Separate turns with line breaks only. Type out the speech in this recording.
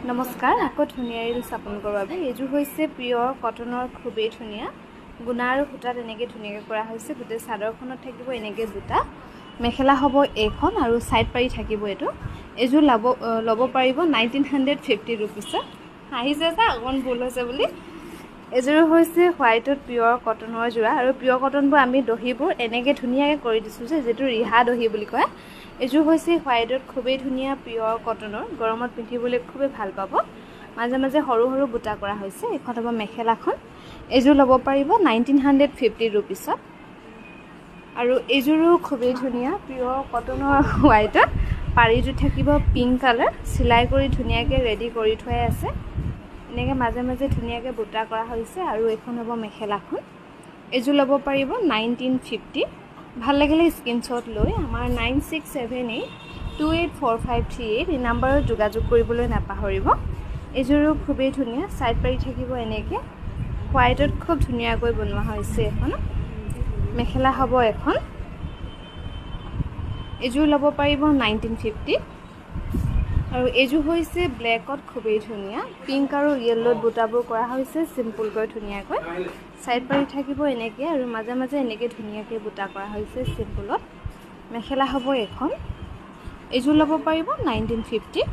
নমস্কাৰ আকৌ ধুনীয়া ৰিল স্থাপন কৰাৰ বাবে এইযোৰ হৈছে পিয়ৰ কটনৰ খুবেই ধুনীয়া গুণা আৰু সূতা তেনেকৈ ধুনীয়াকৈ কৰা হৈছে গোটেই চাদৰখনত থাকিব এনেকৈ বুটা মেখেলা হ'ব এইখন আৰু সাইড পাৰি থাকিব এইযোৰ ল'ব পাৰিব 1950 रुपीसত আহিছে যা অকণ ভুল হৈছে বুলি এইযোৰ হৈছে হোৱাইটত পিয়ৰ কটনৰ যোৰা আৰু পিয়ৰ কটনবোৰ আমি দহিবোৰ এনেকৈ ধুনীয়াকৈ কৰি দিছোঁ যে যেটো ৰিহা দহি বুলি কয় এইযোৰ হৈছে হোৱাইটত খুবেই ধুনীয়া পিয়ৰ কটনৰ গৰমত পিন্ধিবলৈ খুবেই ভাল পাব মাজে মাজে সৰু সৰু বুটা কৰা হৈছে এখন হ'ব মেখেলাখন এইযোৰ ল'ব পাৰিব 1950 रुपीसত আৰু এইযোৰো খুবেই ধুনীয়া পিয়ৰ কটনৰ হোৱাইটত পাৰিটো থাকিব পিংক কালাৰ সিলাই কৰি ধুনীয়াকৈ ৰেডি কৰি থোৱাই আছে এনেকৈ মাজে মাজে ধুনীয়াকৈ বুটা কৰা হৈছে আৰু এখন হ'ব মেখেলাখন এইযোৰ ল'ব পাৰিব 1950 ভাল লাগিলে স্ক্ৰিনশ্বট লৈ আমাৰ 9678284538 এই নম্বৰত যোগাযোগ কৰিবলৈ নাপাহৰিব এইযোৰো খুবেই ধুনীয়া সাইড পাৰি থাকিব এনেকৈ হোৱাইটত খুব ধুনীয়াকৈ বনোৱা হৈছে এখন মেখেলা হ'ব এখন এইযোৰ ল'ব পাৰিব 1950 আৰু এইযোৰ হৈছে ব্লেকত খুবেই ধুনীয়া পিংক আৰু ইয়েলোত বুটাবোৰ কৰা হৈছে সিম্পলকৈ ধুনীয়াকৈ সাইড পাৰি থাকিব এনেকৈ আৰু মাজে মাজে এনেকৈ ধুনীয়াকৈ বুটা কৰা হৈছে সিম্পলত মেখেলা হ'ব এখন এইযোৰ ল'ব পাৰিব 1950